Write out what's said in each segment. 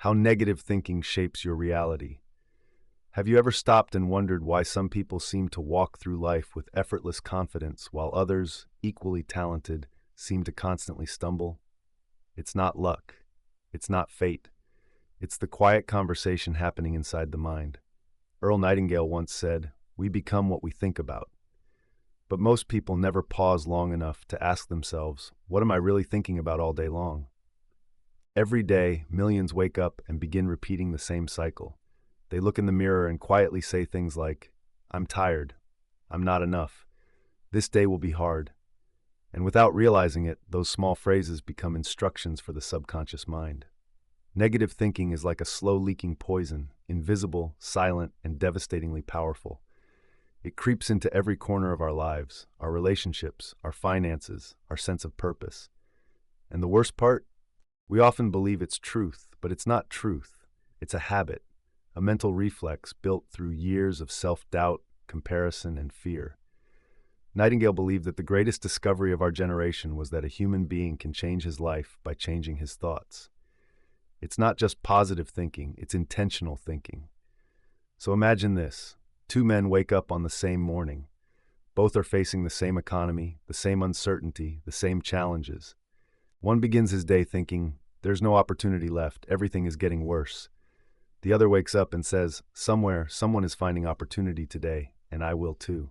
How negative thinking shapes your reality. Have you ever stopped and wondered why some people seem to walk through life with effortless confidence while others, equally talented, seem to constantly stumble? It's not luck. It's not fate. It's the quiet conversation happening inside the mind. Earl Nightingale once said, "We become what we think about." But most people never pause long enough to ask themselves, what am I really thinking about all day long? Every day, millions wake up and begin repeating the same cycle. They look in the mirror and quietly say things like, "I'm tired. I'm not enough. This day will be hard." And without realizing it, those small phrases become instructions for the subconscious mind. Negative thinking is like a slow leaking poison, invisible, silent, and devastatingly powerful. It creeps into every corner of our lives, our relationships, our finances, our sense of purpose. And the worst part? We often believe it's truth, but it's not truth. It's a habit, a mental reflex built through years of self-doubt, comparison, and fear. Nightingale believed that the greatest discovery of our generation was that a human being can change his life by changing his thoughts. It's not just positive thinking, it's intentional thinking. So imagine this. Two men wake up on the same morning. Both are facing the same economy, the same uncertainty, the same challenges. One begins his day thinking, "There's no opportunity left, everything is getting worse." The other wakes up and says, "Somewhere, someone is finding opportunity today, and I will too."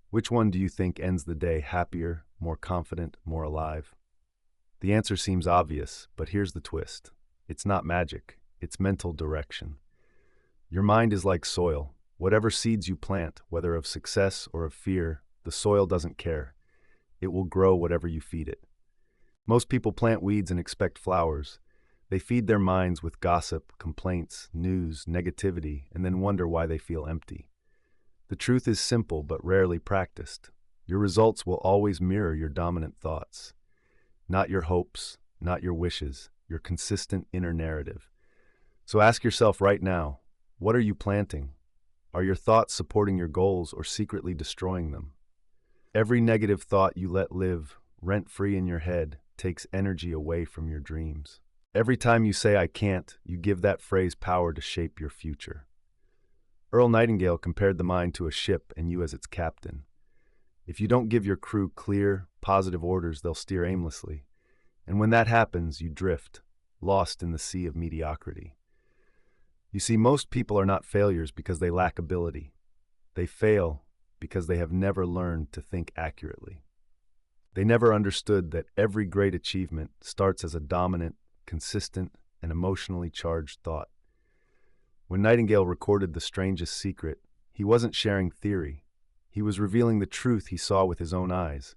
Which one do you think ends the day happier, more confident, more alive? The answer seems obvious, but here's the twist. It's not magic, it's mental direction. Your mind is like soil. Whatever seeds you plant, whether of success or of fear, the soil doesn't care. It will grow whatever you feed it. Most people plant weeds and expect flowers. They feed their minds with gossip, complaints, news, negativity, and then wonder why they feel empty. The truth is simple but rarely practiced. Your results will always mirror your dominant thoughts. Not your hopes, not your wishes, your consistent inner narrative. So ask yourself right now, what are you planting? Are your thoughts supporting your goals or secretly destroying them? Every negative thought you let live, rent-free in your head, takes energy away from your dreams. Every time you say "I can't," you give that phrase power to shape your future. Earl Nightingale compared the mind to a ship and you as its captain. If you don't give your crew clear, positive orders, they'll steer aimlessly. And when that happens, you drift, lost in the sea of mediocrity. You see, most people are not failures because they lack ability. They fail because they have never learned to think accurately. They never understood that every great achievement starts as a dominant, consistent, and emotionally charged thought. When Nightingale recorded The Strangest Secret, he wasn't sharing theory. He was revealing the truth he saw with his own eyes,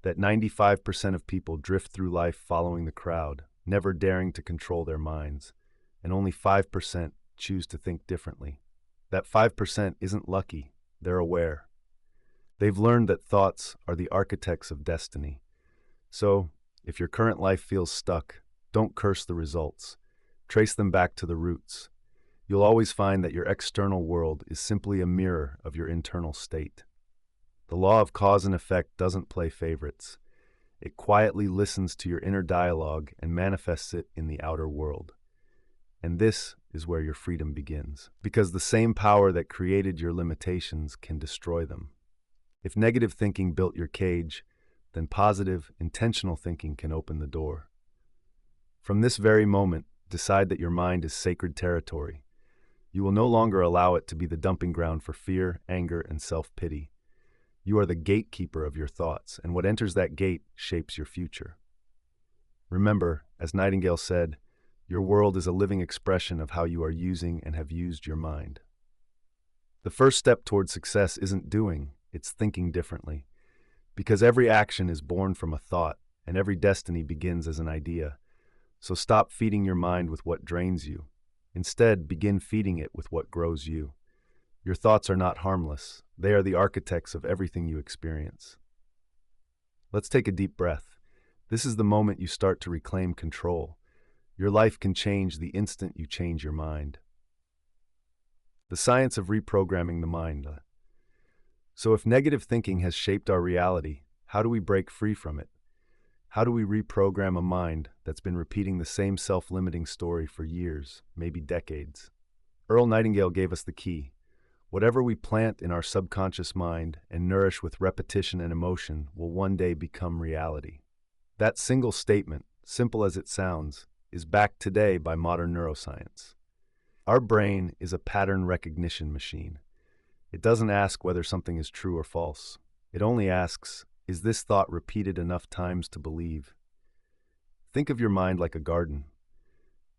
that 95% of people drift through life following the crowd, never daring to control their minds, and only 5% choose to think differently. That 5% isn't lucky, they're aware. They've learned that thoughts are the architects of destiny. So, if your current life feels stuck, don't curse the results. Trace them back to the roots. You'll always find that your external world is simply a mirror of your internal state. The law of cause and effect doesn't play favorites. It quietly listens to your inner dialogue and manifests it in the outer world. And this is where your freedom begins, because the same power that created your limitations can destroy them. If negative thinking built your cage, then positive, intentional thinking can open the door. From this very moment, decide that your mind is sacred territory. You will no longer allow it to be the dumping ground for fear, anger, and self-pity. You are the gatekeeper of your thoughts, and what enters that gate shapes your future. Remember, as Nightingale said, your world is a living expression of how you are using and have used your mind. The first step toward success isn't doing, it's thinking differently. Because every action is born from a thought, and every destiny begins as an idea. So stop feeding your mind with what drains you. Instead, begin feeding it with what grows you. Your thoughts are not harmless. They are the architects of everything you experience. Let's take a deep breath. This is the moment you start to reclaim control. Your life can change the instant you change your mind. The science of reprogramming the mind. So if negative thinking has shaped our reality, how do we break free from it? How do we reprogram a mind that's been repeating the same self-limiting story for years, maybe decades? Earl Nightingale gave us the key. Whatever we plant in our subconscious mind and nourish with repetition and emotion will one day become reality. That single statement, simple as it sounds, is backed today by modern neuroscience. Our brain is a pattern recognition machine. It doesn't ask whether something is true or false. It only asks, is this thought repeated enough times to believe? Think of your mind like a garden.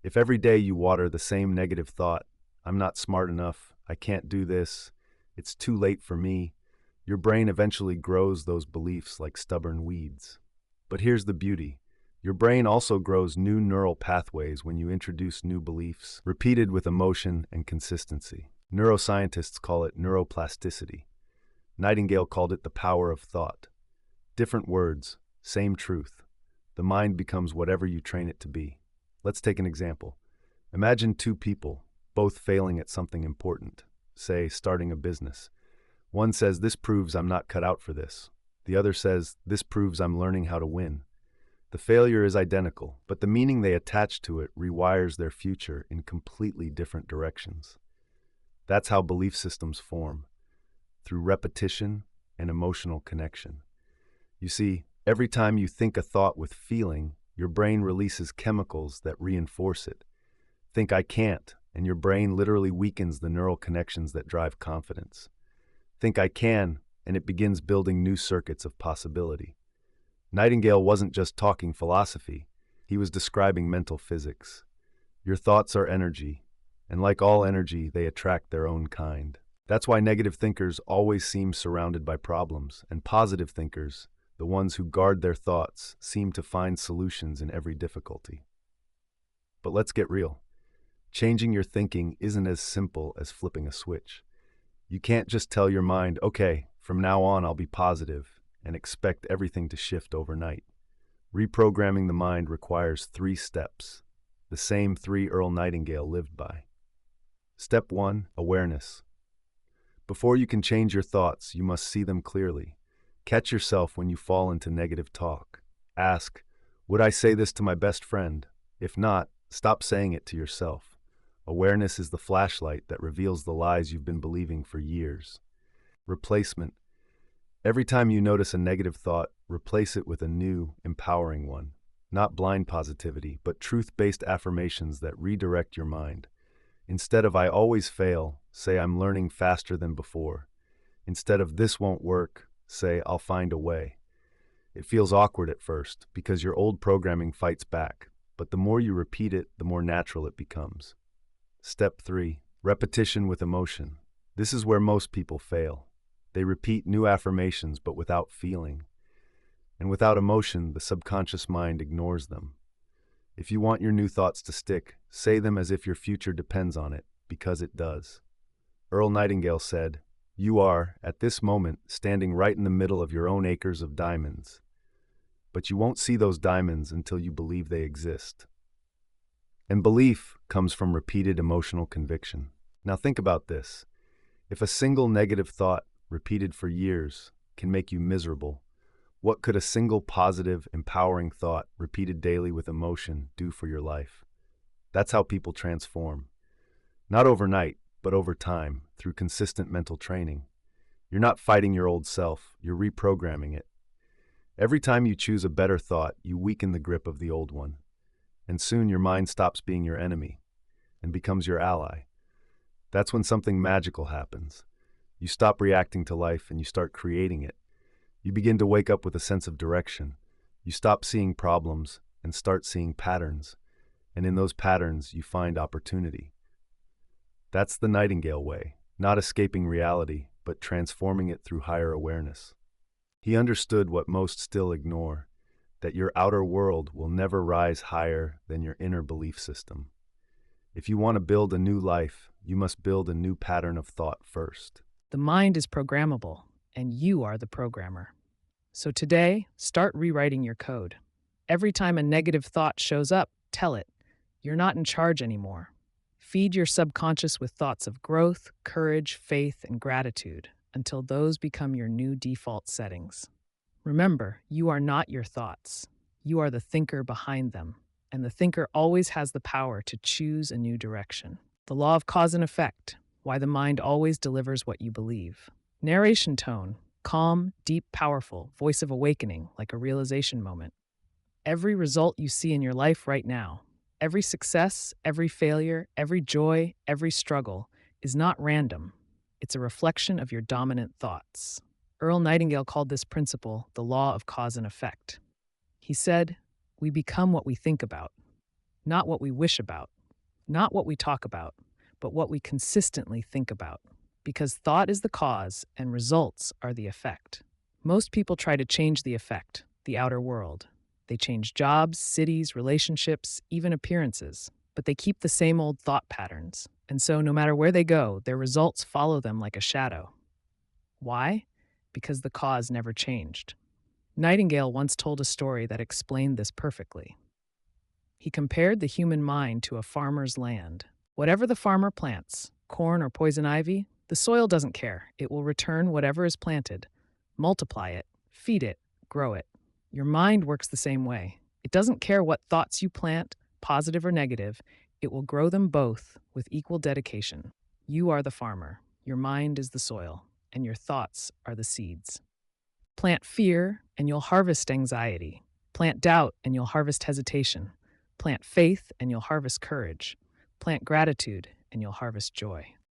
If every day you water the same negative thought, I'm not smart enough, I can't do this, it's too late for me, your brain eventually grows those beliefs like stubborn weeds. But here's the beauty. Your brain also grows new neural pathways when you introduce new beliefs, repeated with emotion and consistency. Neuroscientists call it neuroplasticity. Nightingale called it the power of thought. Different words, same truth. The mind becomes whatever you train it to be. Let's take an example. Imagine two people, both failing at something important, say starting a business. One says, this proves I'm not cut out for this. The other says, this proves I'm learning how to win. The failure is identical, but the meaning they attach to it rewires their future in completely different directions. That's how belief systems form, through repetition and emotional connection. You see, every time you think a thought with feeling, your brain releases chemicals that reinforce it. Think I can't, and your brain literally weakens the neural connections that drive confidence. Think I can, and it begins building new circuits of possibility. Nightingale wasn't just talking philosophy, he was describing mental physics. Your thoughts are energy, and like all energy, they attract their own kind. That's why negative thinkers always seem surrounded by problems, and positive thinkers, the ones who guard their thoughts, seem to find solutions in every difficulty. But let's get real. Changing your thinking isn't as simple as flipping a switch. You can't just tell your mind, okay, from now on I'll be positive, and expect everything to shift overnight. Reprogramming the mind requires 3 steps, the same 3 Earl Nightingale lived by. Step 1, awareness. Before you can change your thoughts, you must see them clearly. Catch yourself when you fall into negative talk. Ask, would I say this to my best friend? If not, stop saying it to yourself. Awareness is the flashlight that reveals the lies you've been believing for years. Replacement. Every time you notice a negative thought, replace it with a new, empowering one. Not blind positivity, but truth-based affirmations that redirect your mind. Instead of I always fail, say I'm learning faster than before. Instead of this won't work, say I'll find a way. It feels awkward at first because your old programming fights back, but the more you repeat it, the more natural it becomes. Step 3, repetition with emotion. This is where most people fail. They repeat new affirmations but without feeling. And without emotion, the subconscious mind ignores them. If you want your new thoughts to stick, say them as if your future depends on it, because it does. Earl Nightingale said, you are, at this moment, standing right in the middle of your own acres of diamonds. But you won't see those diamonds until you believe they exist. And belief comes from repeated emotional conviction. Now think about this. If a single negative thought, repeated for years, can make you miserable, what could a single positive, empowering thought, repeated daily with emotion, do for your life? That's how people transform. Not overnight, but over time, through consistent mental training. You're not fighting your old self, you're reprogramming it. Every time you choose a better thought, you weaken the grip of the old one. And soon your mind stops being your enemy and becomes your ally. That's when something magical happens. You stop reacting to life and you start creating it. You begin to wake up with a sense of direction. You stop seeing problems and start seeing patterns. And in those patterns, you find opportunity. That's the Nightingale way, not escaping reality, but transforming it through higher awareness. He understood what most still ignore, that your outer world will never rise higher than your inner belief system. If you want to build a new life, you must build a new pattern of thought first. The mind is programmable, and you are the programmer. So today, start rewriting your code. Every time a negative thought shows up, tell it, you're not in charge anymore. Feed your subconscious with thoughts of growth, courage, faith, and gratitude until those become your new default settings. Remember, you are not your thoughts. You are the thinker behind them, and the thinker always has the power to choose a new direction. The law of cause and effect, why the mind always delivers what you believe. Narration tone, calm, deep, powerful, voice of awakening, like a realization moment. Every result you see in your life right now, every success, every failure, every joy, every struggle, is not random. It's a reflection of your dominant thoughts. Earl Nightingale called this principle the law of cause and effect. He said, "We become what we think about, not what we wish about, not what we talk about, but what we consistently think about, because thought is the cause and results are the effect." Most people try to change the effect, the outer world. They change jobs, cities, relationships, even appearances, but they keep the same old thought patterns. And so, no matter where they go, their results follow them like a shadow. Why? Because the cause never changed. Nightingale once told a story that explained this perfectly. He compared the human mind to a farmer's land. Whatever the farmer plants, corn or poison ivy, the soil doesn't care. It will return whatever is planted, multiply it, feed it, grow it. Your mind works the same way. It doesn't care what thoughts you plant, positive or negative, it will grow them both with equal dedication. You are the farmer, your mind is the soil, and your thoughts are the seeds. Plant fear, and you'll harvest anxiety. Plant doubt, and you'll harvest hesitation. Plant faith, and you'll harvest courage. Plant gratitude, and you'll harvest joy.